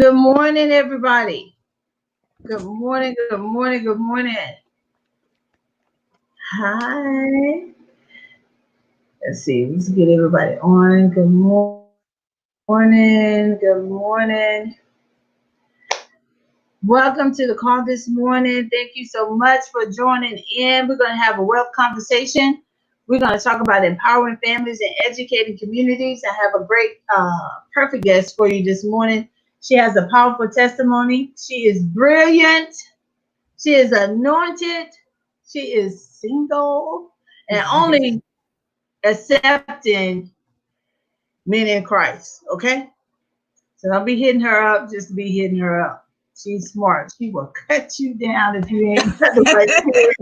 Good morning, everybody. Good morning, good morning, good morning. Hi. Let's see, let's get everybody on. Good morning, good morning. Welcome to the call this morning. Thank you so much for joining in. We're going to have a wealth conversation. We're going to talk about empowering families and educating communities. I have a great, perfect guest for you this morning. She has a powerful testimony. She is brilliant. She is anointed. She is single and only accepting men in Christ. Okay? So don't be hitting her up just to be hitting her up. She's smart. She will cut you down if you ain't got the right spirit.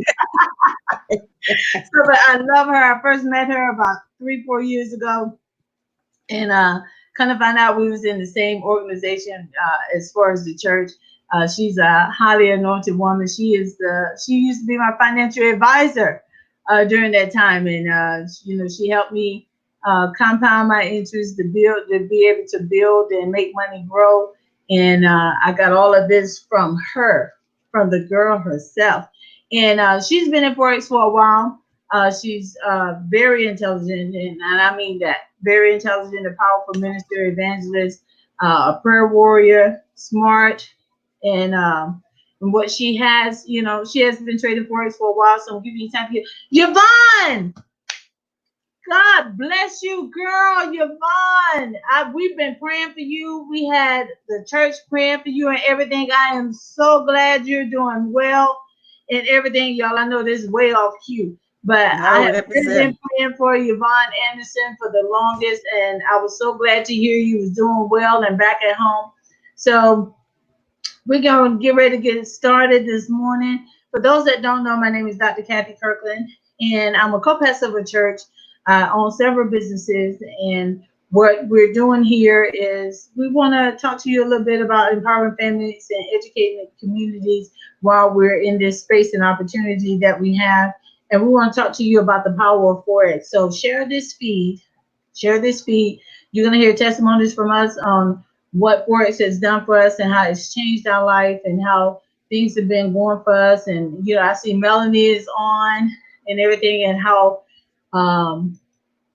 So, but I love her. I first met her about 3, 4 years ago. And kind of found out we was in the same organization as far as the church. She's a highly anointed woman. She used to be my financial advisor during that time, and she helped me compound my interest to be able to build and make money grow. And I got all of this from her, from the girl herself. And she's been in forex for a while. She's very intelligent, and I mean that. Very intelligent, a powerful minister, evangelist, a prayer warrior, smart, and what she has, she has been trading forex for a while. So I'm giving you time to hear Yvonne. God bless you, girl, Yvonne. We've been praying for you. We had the church praying for you and everything. I am so glad you're doing well and everything, y'all. I know this is way off cue, but I have really been praying for Yvonne Anderson for the longest, and I was so glad to hear you was doing well and back at home. So we're going to get ready to get started this morning. For those that don't know, my name is Dr. Kathy Kirkland, and I'm a co-pastor of a church. I own several businesses, and what we're doing here is we want to talk to you a little bit about empowering families and educating the communities while we're in this space and opportunity that we have. And we want to talk to you about the power of forex. So share this feed. Share this feed. You're going to hear testimonies from us on what forex has done for us and how it's changed our life and how things have been going for us. And I see Melanie is on and everything, and how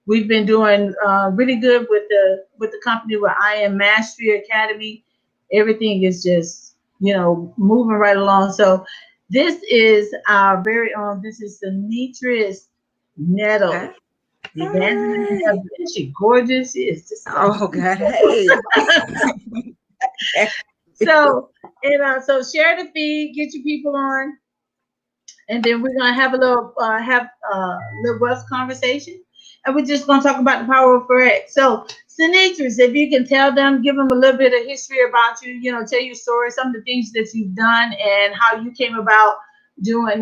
we've been doing really good with the company where I am Mastery Academy. Everything is just moving right along. So this is our very own. This is Anitra's Nettle. Evangelist, isn't she gorgeous? She is just oh God, hey. So share the feed, get your people on, and then we're gonna have a little wealth conversation, and we're just gonna talk about the power of forex. So, Sinitris, if you can tell them, give them a little bit of history about you, tell your story, some of the things that you've done, and how you came about doing,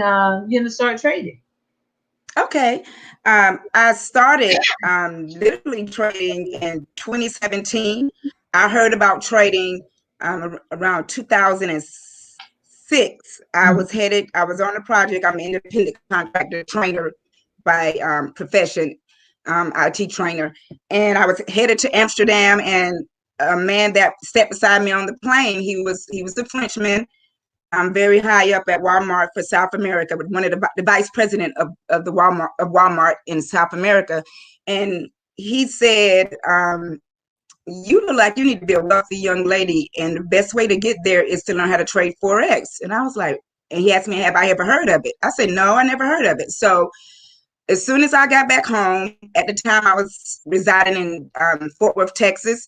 start trading. Okay. I started literally trading in 2017. I heard about trading around 2006. I was on a project. I'm an independent contractor trainer by profession, IT trainer. And I was headed to Amsterdam, and a man that sat beside me on the plane, he was a Frenchman. I'm very high up at Walmart for South America, with one of the vice president of Walmart in South America. And he said, you look like you need to be a wealthy young lady, and the best way to get there is to learn how to trade forex. And I was like, and he asked me, have I ever heard of it? I said, no, I never heard of it. So as soon as I got back home, at the time I was residing in Fort Worth, Texas,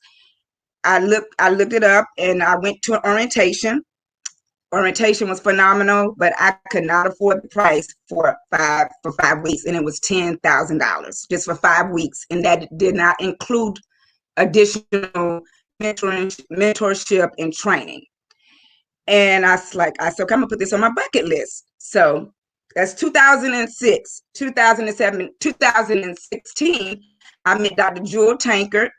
I looked it up, and I went to an orientation. Orientation was phenomenal, but I could not afford the price for 5 weeks, and it was $10,000 just for 5 weeks, and that did not include additional mentorship and training. And I said, I'm gonna put this on my bucket list. So that's 2006, 2007, 2016. I met Dr. Jewel Tankard.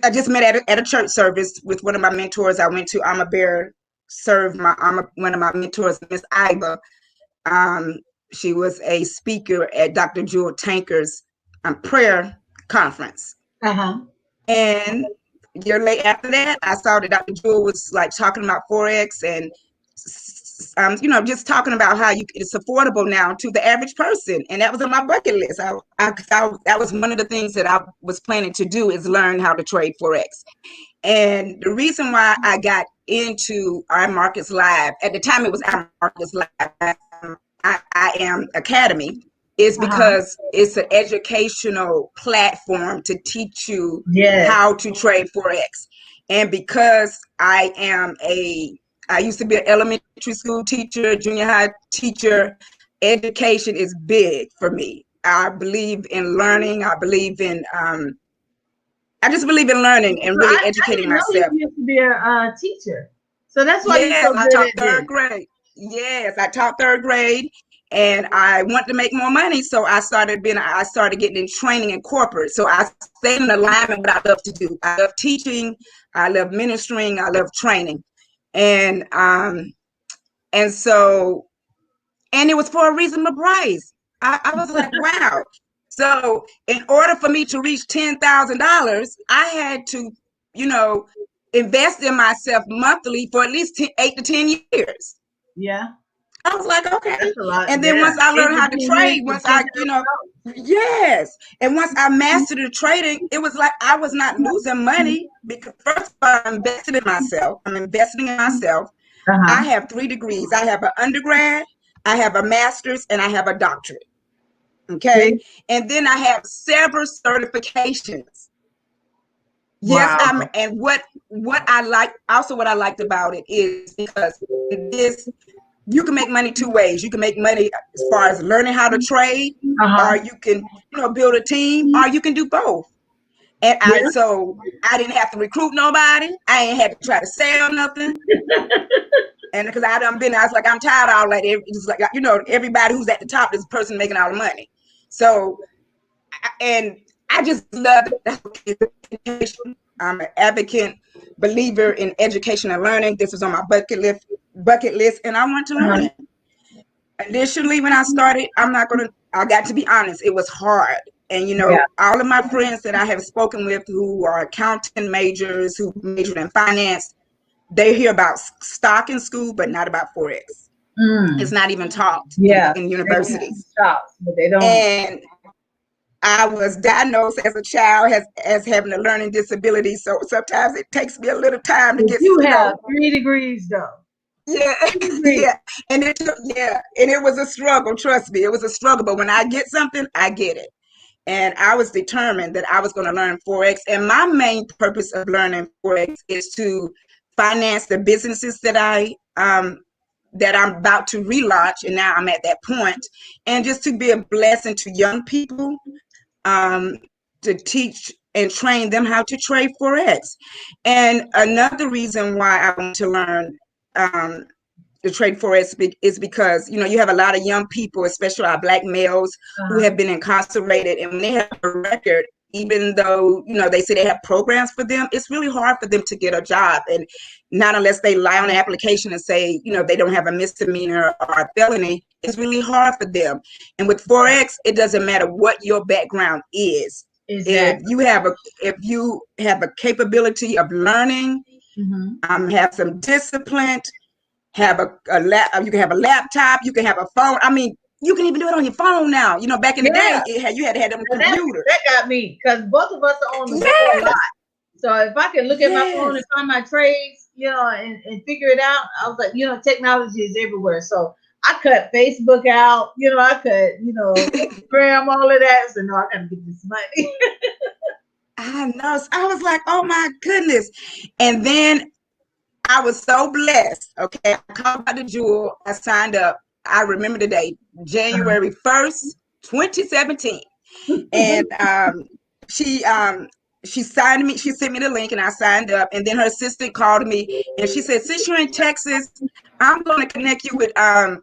I just met at a church service with one of my mentors. I went to Alma Bear, served one of my mentors, Miss Iva. She was a speaker at Dr. Jewel Tankard's prayer conference. Uh-huh. And year late after that, I saw that Dr. Jewel was like talking about forex and just talking about how it's affordable now to the average person, and that was on my bucket list. That was one of the things that I was planning to do, is learn how to trade forex. And the reason why I got into Our Markets Live, at the time it was Our Markets Live, I Am Academy, is because it's an educational platform to teach you how to trade forex. And because I used to be an elementary school teacher, junior high teacher, education is big for me. I believe in learning. I just believe in learning and really educating myself. You used to be a teacher, so that's why yes, you're so I good taught at third this. grade. Yes, I taught third grade, and I wanted to make more money, so I started getting in training in corporate. So I stayed in alignment with what I love to do. I love teaching, I love ministering, I love training, and so it was for a reasonable price. I was like, wow. So in order for me to reach $10,000, I had to, invest in myself monthly for at least 8 to 10 years. Yeah. I was like, okay. That's a lot. And then once I learned how to trade, yes. And once I mastered the trading, it was like I was not losing money, because first of all, I'm investing in myself. I have 3 degrees. I have an undergrad, I have a master's, and I have a doctorate. Okay. See? And then I have several certifications. Yes. Wow. And what I liked about it is because you can make money 2 ways. You can make money as far as learning how to trade, or you can, build a team, or you can do both. And so I didn't have to recruit nobody. I ain't had to try to sell nothing. And because I was like, I'm tired of all that. It's like, everybody who's at the top is the person making all the money. So, and I just love education. I'm an advocate, believer in education and learning. This was on my bucket list, and I want to learn. Initially, when I started, I got to be honest, it was hard. And, all of my friends that I have spoken with who are accounting majors, who majored in finance, they hear about stock in school, but not about forex. It's not even taught in universities. But they don't. And I was diagnosed as a child as having a learning disability, so sometimes it takes me a little time to get. You have 3 degrees, though. Yeah, yeah, and it was a struggle. Trust me, it was a struggle. But when I get something, I get it, and I was determined that I was going to learn forex. And my main purpose of learning forex is to finance the businesses that I'm about to relaunch, and now I'm at that point, and just to be a blessing to young people, to teach and train them how to trade forex. And another reason why I want to learn to trade forex is because you have a lot of young people, especially our Black males, who have been incarcerated, and when they have a record, even though they say they have programs for them, it's really hard for them to get a job, and not unless they lie on the application and say they don't have a misdemeanor or a felony. It's really hard for them. And with forex, it doesn't matter what your background is. Exactly. If you have a capability of learning, have some discipline, have you can have a laptop, you can have a phone. I mean, you can even do it on your phone now. Back in the day, you had to have them computers. That got me, because both of us are on the phone a lot. So if I can look at my phone and find my trades, and figure it out, I was like, technology is everywhere. So I cut Facebook out, I cut, Instagram, all of that. So no, I gotta get this money. I know. So I was like, oh my goodness. And then I was so blessed. Okay. I called Dr. Jewel. I signed up. I remember the day, January 1st, 2017. And she signed me. She sent me the link, and I signed up. And then her assistant called me, and she said, since you're in Texas, I'm going to connect you with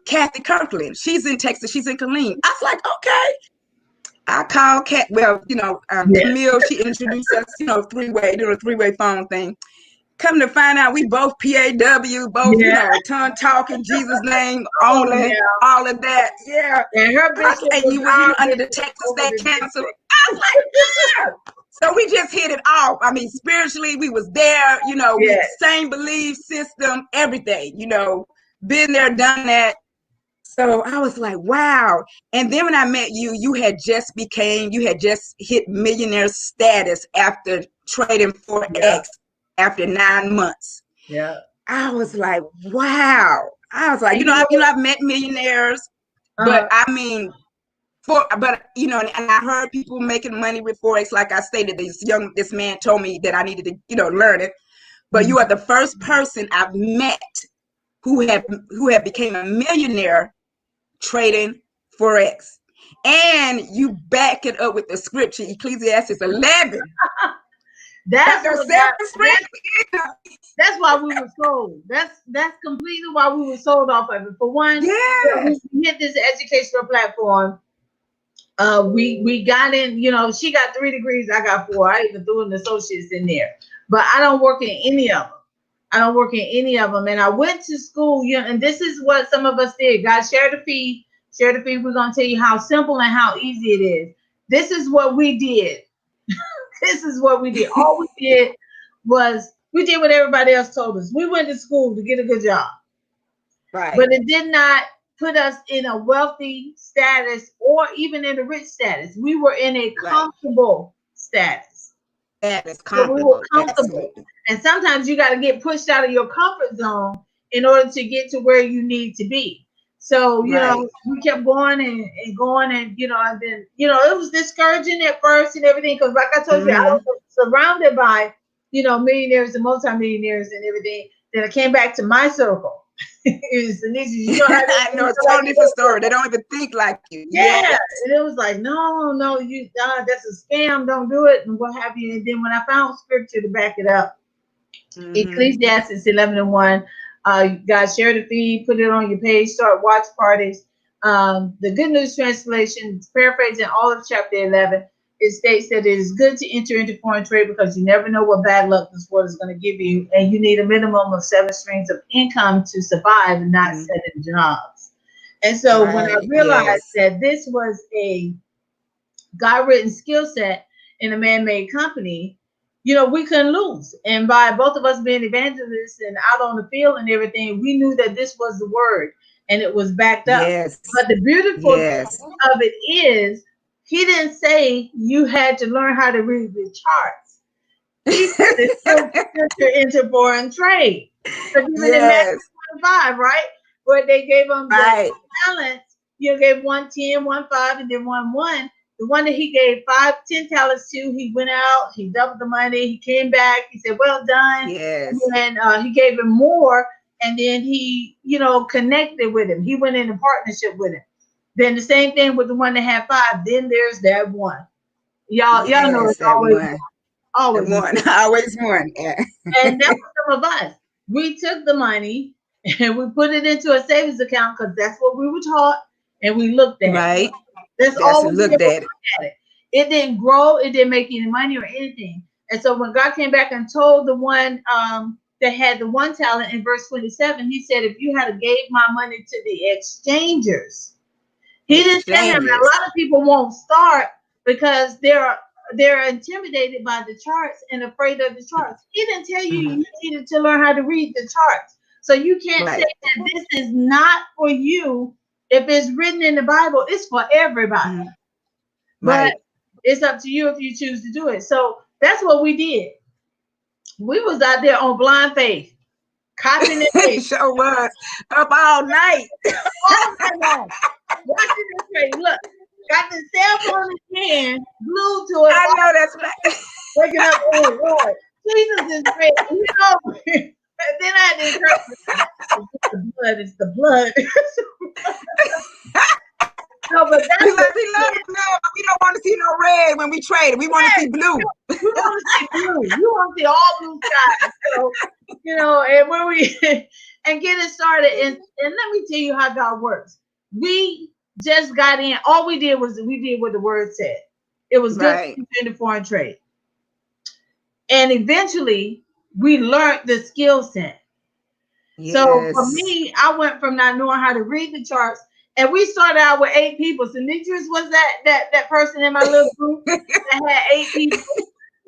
Kathy Kirkland. She's in Texas. She's in Killeen. I was like, okay. I called Kat. Well, Camille, she introduced us, three-way phone thing. Come to find out, we both PAW, both, tongue talking, Jesus name only, all of that. Yeah. And her bishop and you were under the Texas State Council. I was like, yeah. So we just hit it off. I mean, spiritually, we was there, you know, we Yes. same belief system, everything, you know, been there, done that. So I was like, wow. And then when I met you, you had just hit millionaire status after trading Yeah. forex after 9 months. Yeah. I was like, wow. I was like, And you know I've met millionaires, but what? I mean, you know, and I heard people making money with forex. Like I stated, this man told me that I needed to, you know, learn it. But you are the first person I've met who have became a millionaire trading forex, and you back it up with the scripture, Ecclesiastes 11. That's Chapter what 7 got. That's why we were sold. That's completely why we were sold off of it. For one, we Yes. hit this educational platform. We got in. You know, she got 3 degrees. I got 4. I even threw an associates in there. But I don't work in any of them. I don't work in any of them. And I went to school. You know, and this is what some of us did. God, share the feed. Share the feed. We're gonna tell you how simple and how easy it is. This is what we did. This is what we did. All we did was we did what everybody else told us. We went to school to get a good job, Right. but it did not put us in a wealthy status or even in a rich status. We were in a comfortable status. That is So we were comfortable. comfortable. Absolutely. And sometimes you got to get pushed out of your comfort zone in order to get to where you need to be. So, you Right. know, we kept going and going and, you know, and then, you know, it was discouraging at first and everything. Cause like I told you, I was surrounded by, you know, millionaires and multimillionaires and everything. Then I came back to my circle. It was you know, I know it's a totally different story. They don't even think like you. yeah, Yes. and it was like, no, you that's a scam. Don't do it, and what have you. And then when I found scripture to back it up, Ecclesiastes 11:1, God share the feed, put it on your page, start watch parties. The Good News Translation, paraphrasing all of chapter 11, it states that it is good to enter into foreign trade because you never know what bad luck this world is going to give you, and you need a minimum of 7 streams of income to survive and not 7 jobs. And so when I realized that this was a God-written skill set in a man-made company, you know, we couldn't lose. And by both of us being evangelists and out on the field and everything, we knew that this was the word and it was backed up. Yes. But the beautiful thing of it is, he didn't say you had to learn how to read the charts. He said it's into foreign trade. So even in Matthew 25, right, where they gave them the talents, you gave 1 10, 1 5, and then 1 1. The one that he gave 5, 10 talents to, he went out, he doubled the money, he came back, he said, well done. Yes. And he gave him more, and then he, you know, connected with him. He went into partnership with him. Then the same thing with the one that had 5. Then there's that one. Y'all know it's always one. Always one. Always one. Yeah. And that was some of us. We took the money and we put it into a savings account because that's what we were taught, and we looked at it. That's all we looked at it. It didn't grow. It didn't make any money or anything. And so when God came back and told the one that had the 1 talent in verse 27, he said, if you had gave my money to the exchangers, he didn't tell him that a lot of people won't start because they're intimidated by the charts and afraid of the charts. He didn't tell you you needed to learn how to read the charts. So you can't say that this is not for you. If it's written in the Bible, it's for everybody. But it's up to you if you choose to do it. So that's what we did. We was out there on blind faith, copying it. Sure was. Up all night. All night long. Watching this trade. Look, got the cell phone in hand, glued to it. I know that's right. Waking up, oh Lord, Jesus is great. You know, and then I had to encourage, it's the blood. No, but that's we don't want to see no red when we trade. We want to see blue. You want to see blue. You want to see all blue skies. So, you know, and when we and getting started, and let me tell you how God works. We just got in. All we did was we did what the word said. It was good in the foreign trade. And eventually we learned the skill set. Yes. So for me, I went from not knowing how to read the charts, and we started out with 8 people. So Anitra was that person in my little group that had 8 people.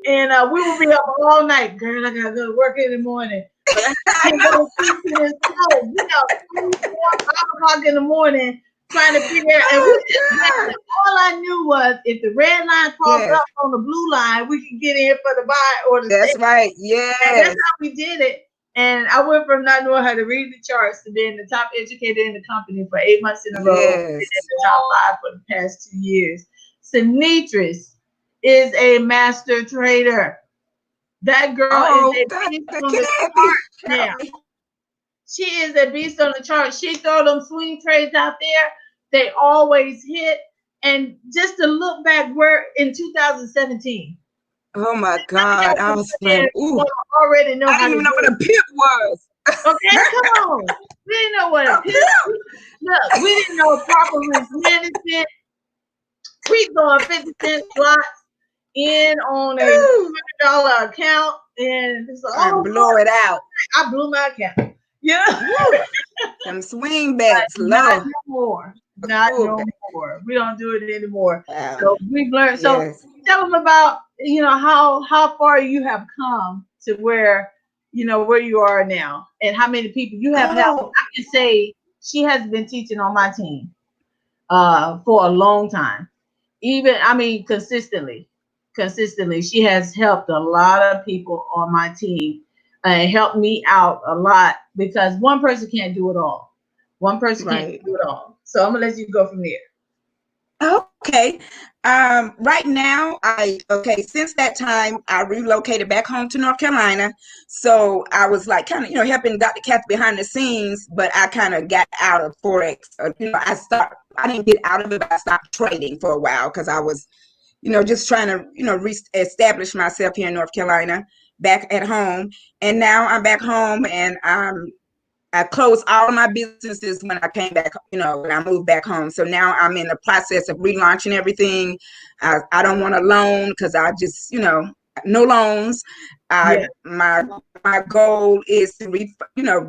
And we will be up all night. Girl, I gotta go to work in the morning. But I can't go to sleep in this cold. We up 3, 4, 5 o'clock in the morning trying to figure out. And we Oh just, God. all I knew was if the red line crossed Yes, up on the blue line, we could get in for the buy or the that's sell. right. And that's Yes, how we did it. And I went from not knowing how to read the charts to being the top educator in the company for 8 months in a row, and in yes. the top 5 for the past 2 years. Sinitris is a master trader. That girl is Oh, a Dr. beast on the Kathy, chart help now. me. She is a beast on the chart. She throw them swing trades out there. They always hit. And just to look back, we're in 2017. Oh my Let me God, know I what was you like, ooh, already know I how didn't to even know do what a it. pip was. Okay, come on. We didn't know what a A pip. pip. Look, we didn't know proper risk management. We throwing 50-cent slots in on a Ooh, $200 account, and it's like, and oh, blow it out. I blew my account. Yeah, Woo, them swing bets, but not low. no more. Not Cool no bet. more. We don't do it anymore. Wow. So we've learned. So Yes. tell them about how far you have come to where you are now, and how many people you have helped. Oh, I can say she has been teaching on my team for a long time. Even I mean consistently, she has helped a lot of people on my team and helped me out a lot because one person can't do it all. One person can't right. do it all. So I'm gonna let you go from there. Okay. Right now, since that time, I relocated back home to North Carolina. So I was like kind of, helping Dr. Kathy behind the scenes, but I kind of got out of forex. I didn't get out of it, but I stopped trading for a while because I was, just trying to, establish myself here in North Carolina, back at home. And now I'm back home, and I closed all of my businesses when I came back, when I moved back home. So now I'm in the process of relaunching everything. I don't want a loan because I just, no loans. I Yeah. my goal is to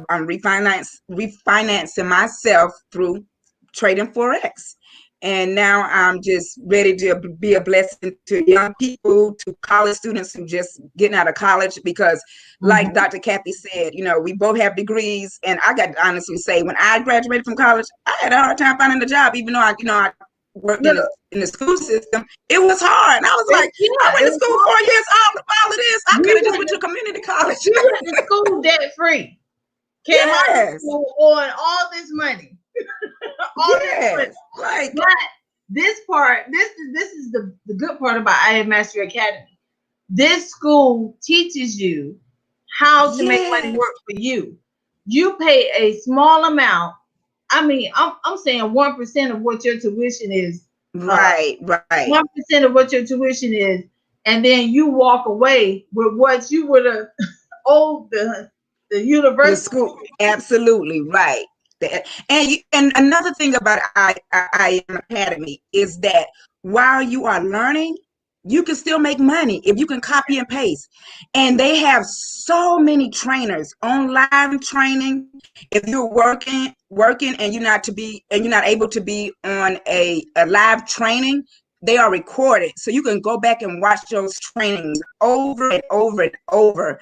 I'm refinancing myself through trading forex. And now I'm just ready to be a blessing to young people, to college students who just getting out of college, because like Mm-hmm. Dr. Kathy said, we both have degrees. And I got to honestly say, when I graduated from college, I had a hard time finding a job, even though I worked Look, in the school system. It was hard. And I was like, I went it to was school hard. 4 years, all of this. I We could have just went went to to, community college. we went to school debt free. Came out of Yes. school on all this money. All this money. Yes. Like, But this is the good part about IM Mastery Academy. This school teaches you how to make money yes. work for you. You pay a small amount. I mean, I'm saying 1% of what your tuition is. Uh, Right. Right. 1% of what your tuition is, and then you walk away with what you would have owed the The university. school, absolutely right. And another thing about I Am Academy is that while you are learning, you can still make money if you can copy and paste. And they have so many trainers online training. If you're working and you're not able to be on a live training, they are recorded. So you can go back and watch those trainings over and over and over.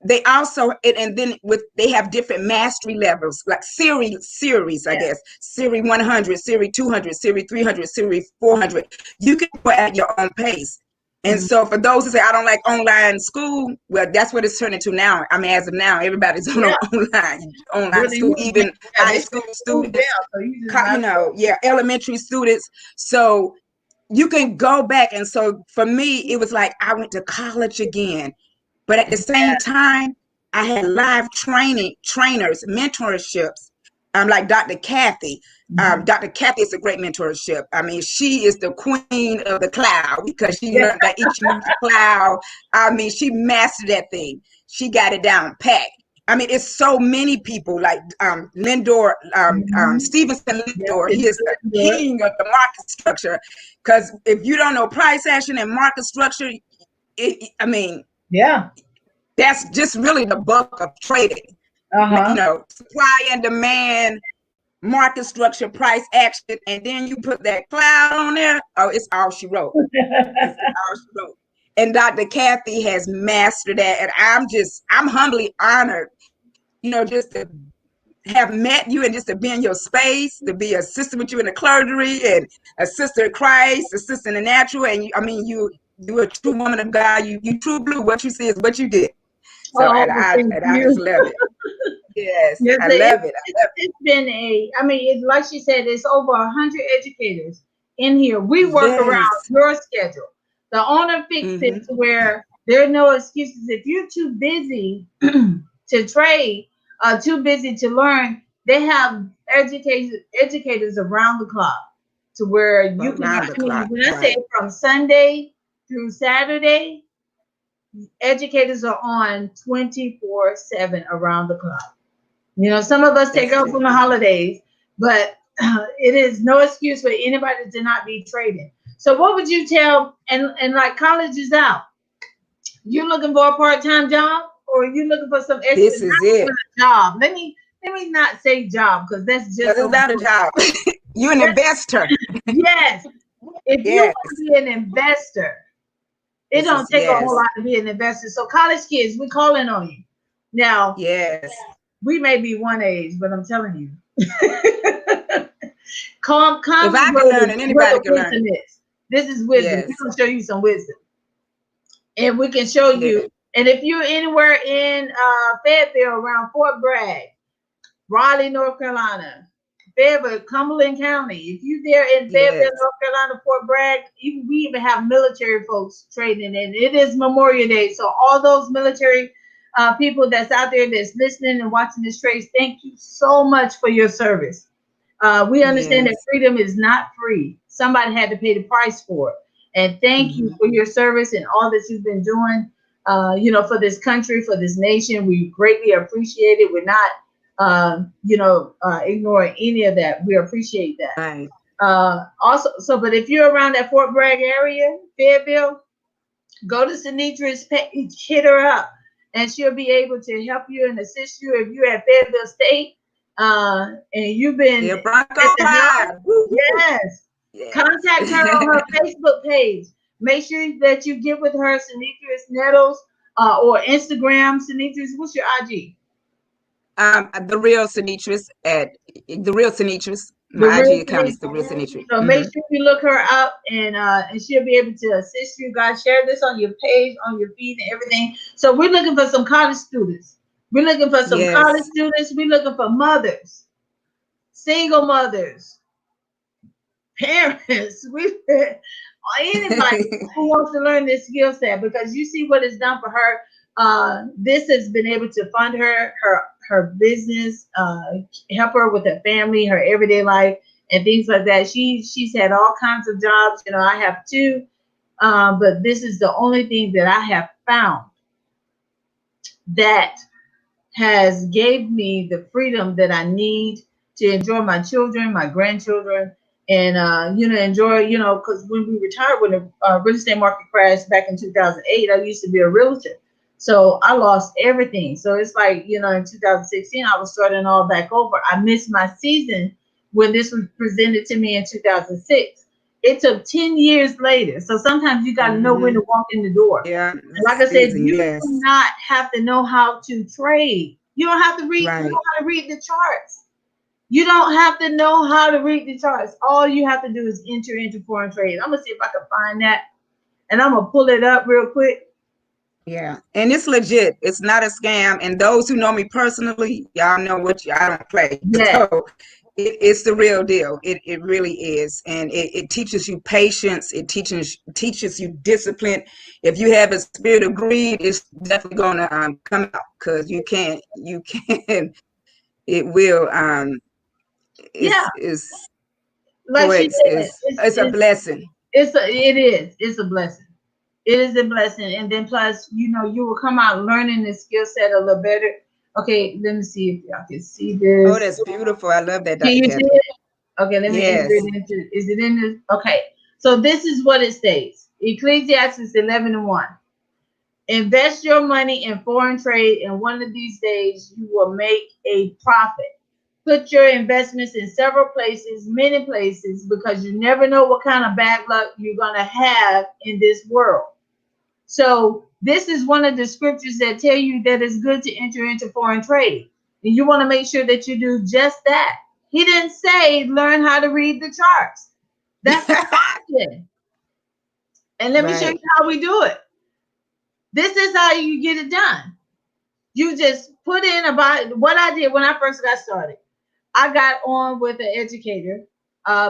They also, and then they have different mastery levels, like series, I Yeah. guess, series 100, series 200, series 300, series 400. You can go at your own pace. And Mhm. so for those who say, I don't like online school, well, that's what it's turning to now. I mean, as of now, everybody's on Yeah. online Whether school, you, even yeah, high they school shut school down, students, so you just might as yeah, elementary students. So you can go back. And so for me, it was like I went to college again. But at the same time, I had live trainers, mentorships. Like Dr. Kathy. well. Dr. Kathy is a great mentorship. I mean, she is the queen of the cloud because she Yeah. learned that each cloud. I mean, she mastered that thing. She got it down pat. I mean, it's so many people like Lindor, Mhm. Stevenson Yep, Lindor. He it's is the good. Good. king of the market structure. Because if you don't know price action and market structure, I mean, Yeah. that's just really the bulk of trading. Uh-huh. Supply and demand, market structure, price action, and then you put that cloud on there. Oh, it's all she wrote. It's all she wrote. And Dr. Kathy has mastered that. And I'm humbly honored, just to have met you and just to be in your space, to be a sister with you in the clergy and a sister in Christ, a sister in the natural. And you a true woman of God. You true blue. What you see is what you get. So, Oh, and well, I thank and I just you. love it. Yes, Yes, I love it. it's been like she said, it's over 100 educators in here. We work around Yes. your schedule. The owner fixed it to where there are no excuses. If you're too busy to trade, too busy to learn, they have educators around the clock to where you can. Around the clock. When I say Right. from Sunday through Saturday, educators are on 24/7 around the clock. Some of us take That's off it. on the holidays, but it is no excuse for anybody to not be trading. So what would you tell, and like college is out, you looking for a part-time job or you looking for some extra, This is not even it. a job. Let me not say job because that's just Because it's not a job. You're an investor. yes. If you Yes. want to be an investor, it This don't is take a whole yes. lot to be an investor. So college kids, we calling on you. Now, Yes. we may be one age, but I'm telling you. Come If I where can learn the, it, where anybody the can learn wisdom it. is. This is wisdom. Yes. We're going to show you some wisdom. And we can show Yes. you. And if you're anywhere in Fayetteville around Fort Bragg, Raleigh, North Carolina, Fayetteville, Cumberland County, if you're there in Fayetteville, Yes. North Carolina, Fort Bragg, we even have military folks trading in. It is Memorial Day. So all those military people that's out there that's listening and watching this trade, thank you so much for your service. We understand that Yes. freedom is not free. Somebody had to pay the price for it. And thank you for your service and all that you've been doing, for this country, for this nation. We greatly appreciate it. We're not, ignoring any of that. We appreciate that. Right. But if you're around that Fort Bragg area, Fayetteville, go to Sanitra's page, hit her up, and she'll be able to help you and assist you if you're at Fayetteville State and you've been Yeah, at Bronco the Pride. house. Woo, woo. Yes. Yes. Contact her on her Facebook page. Make sure that you get with her, Sanitra's Nettles, or Instagram. Sanitra's, what's your IG? The real Sinitris at the real Sinitris. The My real IG account is the real Sanitra's. Sinitris. So make sure you look her up, and she'll be able to assist you guys. Share this on your page, on your feed, and everything. So we're looking for some college students. We're looking for some college Yes. students. We're looking for mothers, single mothers, parents. Anybody who wants to learn this skill set, because you see what it's done for her. This has been able to fund her business, help her with her family, her everyday life, and things like that. She's had all kinds of jobs. I have two, but this is the only thing that I have found that has gave me the freedom that I need to enjoy my children, my grandchildren, and enjoy, because when we retired, when the real estate market crashed back in 2008, I used to be a realtor. So I lost everything. So it's like, in 2016, I was starting all back over. I missed my season when this was presented to me in 2006. It took 10 years later. So sometimes you got to know when to walk in the door. Yeah. And like I said, Season. you Yes. do not have to know how to trade. You don't have to read. You Right. know how to read the charts. You don't have to know how to read the charts. All you have to do is enter into foreign trade. I'm gonna see if I can find that, and I'm gonna pull it up real quick. Yeah, and it's legit. It's not a scam. And those who know me personally, y'all know I don't play. Yes. So it's the real deal. It really is, and it teaches you patience. It teaches you discipline. If you have a spirit of greed, it's definitely gonna come out, because you can. It will. Yeah. It's Like she forex said, it's a blessing. It's a blessing. It is a blessing, and then plus, you will come out learning the skill set a little better. Okay, let me see if y'all can see Oh, this. that's beautiful. I love that, Can Dr. you see Kathy. it? Okay, let me enter Yes. it into. Is it in this? Okay, so this is what it states. Ecclesiastes 11:1. Invest your money in foreign trade, and one of these days you will make a profit. Put your investments in several places, many places, because you never know what kind of bad luck you're going to have in this world. So this is one of the scriptures that tell you that it's good to enter into foreign trade. And you want to make sure that you do just that. He didn't say learn how to read the charts. That's the option. And let me show you Right. how we do it. This is how you get it done. You just put in about what I did when I first got started. I got on with an educator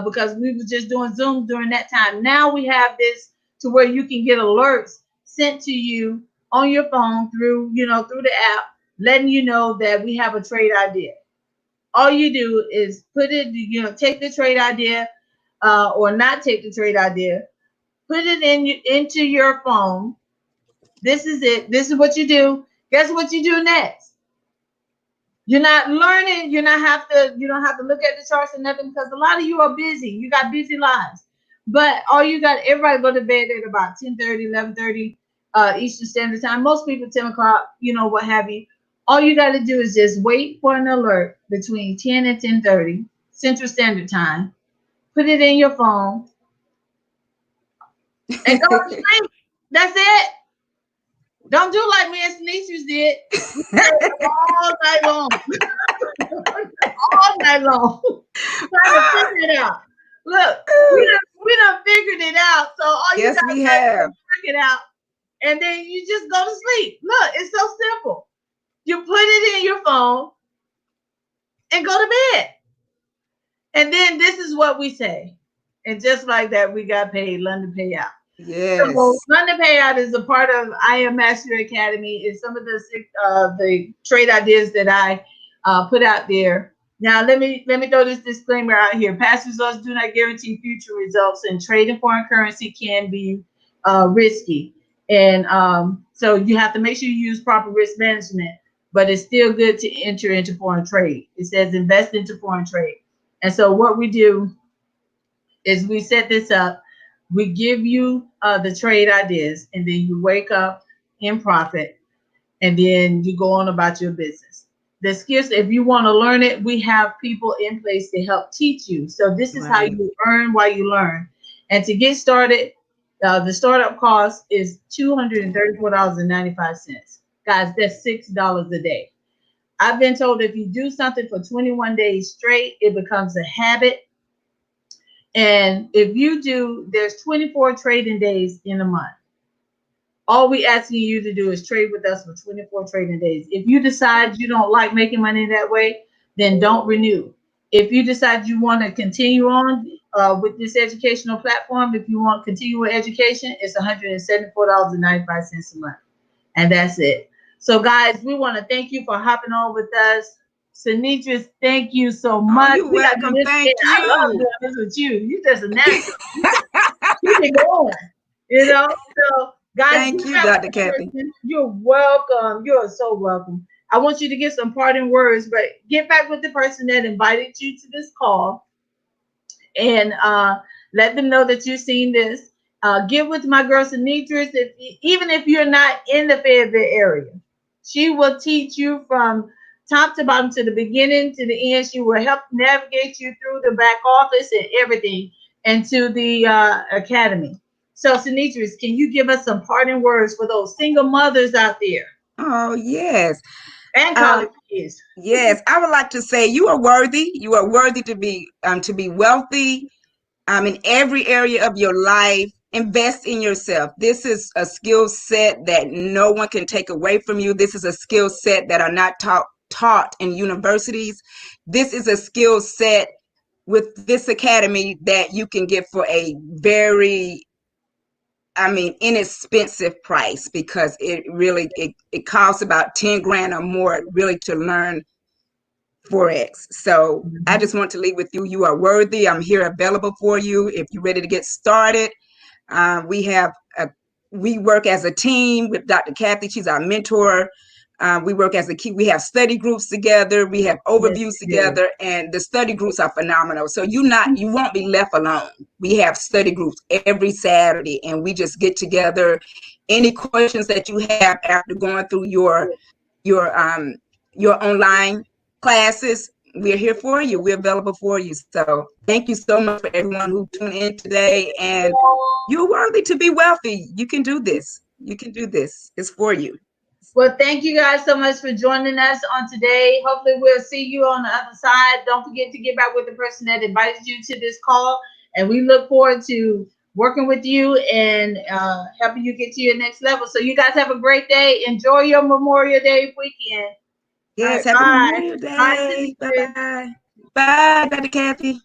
because we was just doing Zoom during that time. Now we have this to where you can get alerts sent to you on your phone through, through the app, letting you know that we have a trade idea. All you do is put it, take the trade idea or not take the trade idea, put it into your phone. This is it. This is what you do. Guess what you do next? You're not learning. You don't have to look at the charts and nothing because a lot of you are busy. You got busy lives. But all you got, everybody go to bed at about 10:30, 11:30 Eastern Standard Time. Most people 10 o'clock, what have you. All you got to do is just wait for an alert between 10 and 10:30 Central Standard Time. Put it in your phone and go to sleep. That's it. Don't do like me and Sneakers did. We stayed all night long. All night long. Trying to figure it out. Look, we done figured it out. So all you Yes, gotta we do have. is figure it out. And then you just go to sleep. Look, it's so simple. You put it in your phone and go to bed. And then this is what we say. And just like that, we got paid London payout. So Yes. London Payout is a part of I Am Master Academy. Is some of the trade ideas that I put out there. Now let me throw this disclaimer out here. Past results do not guarantee future results, and trading foreign currency can be risky. And so you have to make sure you use proper risk management. But it's still good to enter into foreign trade. It says invest into foreign trade. And so what we do is we set this up. We give you the trade ideas, and then you wake up in profit, and then you go on about your business. The skills, if you want to learn it, we have people in place to help teach you. So this is how Right. you earn while you learn. And to get started, the startup cost is $234.95. Guys, that's $6 a day. I've been told if you do something for 21 days straight, it becomes a habit. And if you do, there's 24 trading days in a month. All we asking you to do is trade with us for 24 trading days. If you decide you don't like making money that way, then don't renew. If you decide you want to continue on with this educational platform, if you want continual education, it's $174.95 a month. And that's it. So, guys, we want to thank you for hopping on with us. Sinitris, thank you so Oh, much. you're We got to do welcome. this again. Thank I love you. doing this with you. You just a natural. Keep it going. So, guys, Thank get you, back with Dr. the Kathy. person. You're welcome. You're so welcome. I want you to get some parting words, but get back with the person that invited you to this call and let them know that you've seen this. Get with my girl Anitra. Even if you're not in the Fayetteville area, she will teach you from top to bottom, to the beginning to the end. She will help navigate you through the back office and everything, and to the academy. So, Sinitris, can you give us some parting words for those single mothers out there Oh, yes. and college Um, kids? yes, I would like to say you are worthy. You are worthy to be wealthy. In every area of your life. Invest in yourself. This is a skill set that no one can take away from you. This is a skill set that are not taught in universities. This is a skill set with this academy that you can get for a very, inexpensive price, because it costs about 10 grand or more really to learn forex. So I Mhm. just want to leave with you. You are worthy. I'm here available for you if you're ready to get started. We have we work as a team with Dr. Kathy. She's our mentor. We work as a key. We have study groups together. We have Yes, overviews you do. together, and the study groups are phenomenal. So you won't be left alone. We have study groups every Saturday, and we just get together. Any questions that you have after going through your your online classes, we're here for you. We're available for you. So thank you so much for everyone who tuned in today. And you're worthy to be wealthy. You can do this. You can do this. It's for you. Well, thank you guys so much for joining us on today. Hopefully we'll see you on the other side. Don't forget to get back with the person that invited you to this call. And we look forward to working with you and helping you get to your next level. So you guys have a great day. Enjoy your Memorial Day weekend. All Yes, right, happy bye. Memorial Bye, Day. Sister Chris. Bye-bye. Bye, Dr. Kathy.